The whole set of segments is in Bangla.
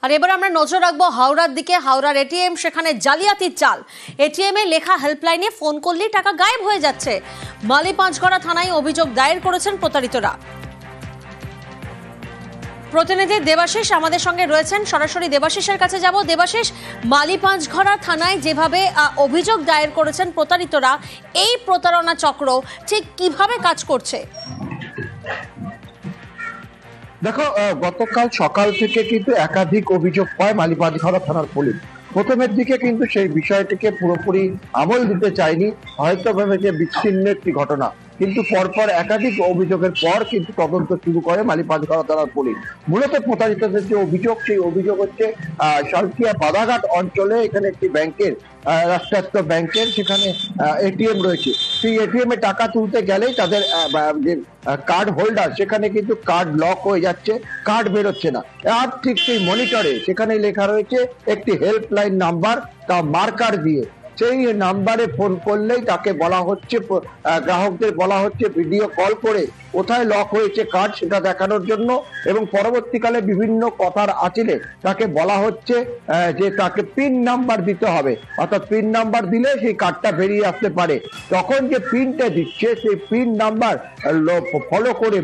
আর এবার আমরা নজর রাখবো হাওড়ার দিকে। হাওড়ার এটিএম, সেখানে জালিয়াতির চাল। এটিএম এ লেখা হেল্পলাইনে ফোন করলেই টাকা গায়েব হয়ে যাচ্ছে। মালিপাঁচঘড়া থানায় অভিযোগ দায়ের করেছেন প্রতারিতরা। প্রতিনিধি দেবাশিস আমাদের সঙ্গে রয়েছেন, সরাসরি দেবাশিসের কাছে যাব। দেবাশিস, মালিপাঁচঘড়া থানায় যেভাবে অভিযোগ দায়ের করেছেন প্রতারিতরা, এই প্রতারণা চক্র ঠিক কিভাবে কাজ করছে? দেখো, গতকাল সকাল থেকে কিন্তু একাধিক অভিযোগ পায় মালিপাঁচঘড়া থানার পুলিশ। প্রথমের দিকে কিন্তু সেই বিষয়টিকে পুরোপুরি আমল দিতে চায়নি, হয়তো ভেবেছে বিচ্ছিন্ন একটি ঘটনা, কিন্তু পরপর একাধিক অভিযোগের পর কিন্তু তদন্ত শুরু করে মালিপাঁচঘড়া থানার পুলিশ। মূলত প্রতারিতদের যে অভিযোগ, সেই অভিযোগ হচ্ছে সালকিয়া বাদাঘাট অঞ্চলে এখানে একটি ব্যাংকের, রাষ্ট্রায়ত্ত ব্যাংকের, সেখানে এটিএম রয়েছে। সেই এটিএম এ টাকা তুলতে গেলেই তাদের যে কার্ড হোল্ডার, সেখানে কিন্তু কার্ড লক হয়ে যাচ্ছে, কার্ড বেরোচ্ছে না। আর ঠিক সেই মনিটরে সেখানে লেখা রয়েছে একটি হেল্পলাইন নাম্বার, তা মার্কার দিয়ে। সেই নাম্বারে ফোন করলেই তাকে বলা হচ্ছে, গ্রাহকদের বলা হচ্ছে ভিডিও কল করে কোথায় লক হয়েছে কার্ড সেটা দেখানোর জন্য, এবং পরবর্তীকালে বিভিন্ন কথার আঁচিলে তাকে বলা হচ্ছে যে তাকে পিন নাম্বার দিতে হবে, অর্থাৎ পিন নাম্বার দিলে সেই কার্ডটা বেরিয়ে আসতে পারে। তখন যে পিনটা দিচ্ছে সেই পিন নাম্বার ফলো করে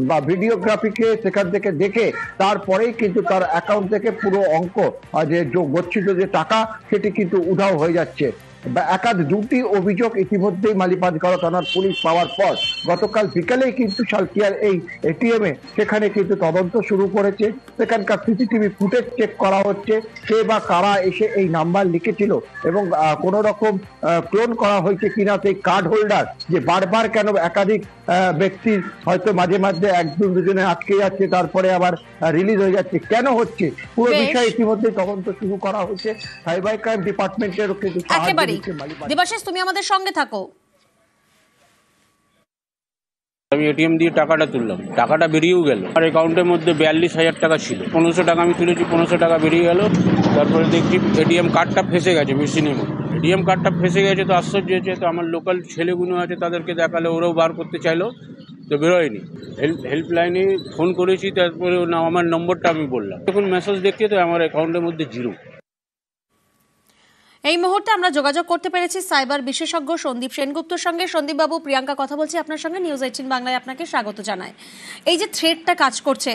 বা ভিডিওগ্রাফিকে সেখান থেকে দেখে তারপরেই কিন্তু তার অ্যাকাউন্ট থেকে পুরো অঙ্ক যে গচ্ছিত যে টাকা সেটি কিন্তু উধাও হয়ে যাচ্ছে। দুটি অভিযোগ ইতিমধ্যেই মালিপাঁচঘড়া থানার পুলিশ পাওয়ার পর গতকাল বিকালেই কিন্তু সালকিয়ার এই এটিএম এ সেখানে কিন্তু তদন্ত শুরু করেছে। সেখানকার সিসিটিভি ফুটেজ চেক করা হচ্ছে, কে বা কারা এসে এই নাম্বার লিখেছিল এবং কোন রকম ক্লোন করা হয়েছে কিনা সেই কার্ড হোল্ডার, যে বারবার কেন একাধিক ব্যক্তির হয়তো মাঝে মাঝে একজন দুজনে আটকে যাচ্ছে, তারপরে আবার রিলিজ হয়ে যাচ্ছে, কেন হচ্ছে পুরো বিষয় ইতিমধ্যে তদন্ত শুরু করা হয়েছে। সাইবার ক্রাইম ডিপার্টমেন্টেরও কিন্তু সাহায্য। দেবাশিস, তুমি আমাদের সঙ্গে থাকো। আমি এটিএম দিয়ে টাকাটা তুললাম, টাকাটা বেরিয়েও গেল। আর অ্যাকাউন্টের মধ্যে 42,000 টাকা ছিল। 1500 টাকা আমি তুলেছি, 1500 টাকা বেরিয়ে গেল। তারপরে দেখছি এটিএম কার্ডটা ফেসে গেছে মেশিনের মধ্যে। এটিএম কার্ডটা ফেসে গেছে তো আশ্চর্য হয়েছে। তো আমার লোকাল ছেলেগুলো আছে, তাদেরকে দেখালে ওরাও বার করতে চাইলো, তো বেরোয়নি। হেল্পলাইনে ফোন করেছি, তারপরে আমার নম্বরটা আমি বললাম, তখন মেসেজ দেখছি তো আমার অ্যাকাউন্টের মধ্যে জিরো। এই মুহূর্তে আমরা যোগাযোগ করতে পেরেছি সাইবার বিশেষজ্ঞ সন্দীপ সেনগুপ্তর সঙ্গে। সন্দীপ বাবু, প্রিয়াঙ্কা কথা বলছি আপনার সঙ্গে। নিউজ 18 বাংলায় আপনাকে স্বাগত জানায়। এই যে থ্রেডটা কাজ করছে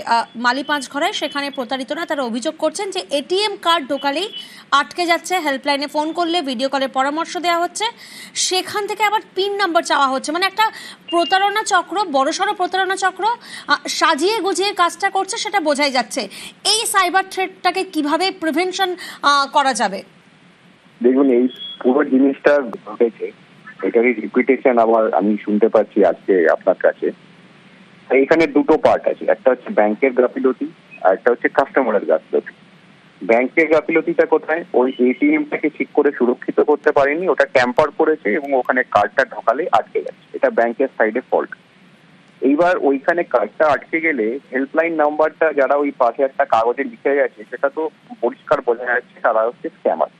মালিপাঁচঘড়ায়, সেখানে প্রতারিতরা তারা অভিযোগ করছেন যে এটিএম কার্ড ঢোকালেই আটকে যাচ্ছে, হেল্পলাইনে ফোন করলে ভিডিও কলের পরামর্শ দেওয়া হচ্ছে, সেখান থেকে আবার পিন নাম্বার চাওয়া হচ্ছে। মানে একটা প্রতারণা চক্র, বড়সড় প্রতারণা চক্র সাজিয়ে গুজিয়ে কাজটা করছে, সেটা বোঝাই যাচ্ছে। এই সাইবার থ্রেডটাকে কিভাবে প্রিভেনশন করা যাবে? দেখুন, এই পুরো জিনিসটা ঘটেছে, এটারই রিপিটেশন আবার আমি শুনতে পাচ্ছি আজকে আপনার কাছে। এখানে দুটো পার্ট আছে, একটা হচ্ছে ব্যাংকের গাফিলতি আর একটা হচ্ছে কাস্টমারের গাফিলতি। ব্যাংকের গাফিলতিটা কোথায়? ওই এটিএমটাকে ঠিক করে সুরক্ষিত করতে পারেনি, ওটা ট্যাম্পার করেছে এবং ওখানে কার্ডটা ঢোকালে আটকে গেছে। এটা ব্যাংকের সাইডে ফল্ট। এইবার ওইখানে কার্ডটা আটকে গেলে হেল্পলাইন নাম্বারটা যারা ওই পাশে একটা কাগজে লিখে গেছে, সেটা তো পরিষ্কার বোঝা যাচ্ছে তারা হচ্ছে স্ক্যামার।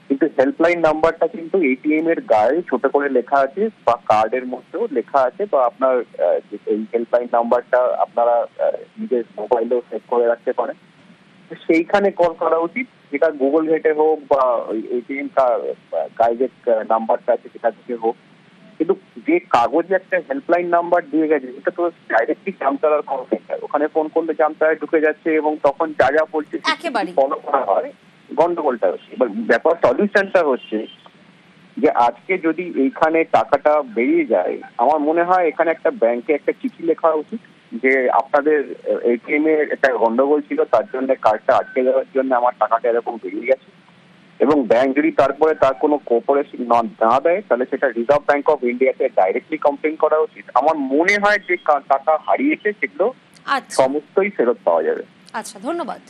কিন্তু হেল্পলাইন নাম্বারটা কিন্তু এটিএম এর গায়ে ছোট করে লেখা আছে বা কার্ডের মধ্যেও লেখা আছে, বা আপনার এই হেল্পলাইন নাম্বারটা আপনারা নিজের মোবাইলেও সেভ করে রাখতে পারেন। সেইখানে কল করা উচিত, যেটা গুগল ঘেটে হোক বা এটিএম গায়ে যে নাম্বারটা আছে সেটা থেকে হোক। কিন্তু যে কাগজে একটা হেল্পলাইন নাম্বার দিয়ে গেছে, এটা তো ডাইরেক্টলি জামতারার কল সেন্টার, ওখানে ফোন করলে জামতারায় ঢুকে যাচ্ছে এবং তখন যা যা বলছে ফলো করা হয়, গন্ডগোলটা হচ্ছে। এবার ব্যাপার সলিউশনটা হচ্ছে যে আজকে যদি এইখানে টাকাটা বেরিয়ে যায়, আমার মনে হয় এখানে একটা ব্যাংকে একটা চিঠি লেখা উচিত যে আপনাদের এটিএম এর একটা গন্ডগোল ছিল, তার জন্য কার্ডটা আটকে যাওয়ার জন্য আমার টাকাটা এরকম বেরিয়ে গেছে। এবং ব্যাংক যদি তারপরে তার কোনো কোঅপারেশন না দেয়, তাহলে সেটা রিজার্ভ ব্যাংক অফ ইন্ডিয়াকে ডাইরেক্টলি কমপ্লেন করা উচিত। আমার মনে হয় যে টাকা হারিয়েছে সেগুলো সমস্তই ফেরত পাওয়া যাবে। আচ্ছা, ধন্যবাদ।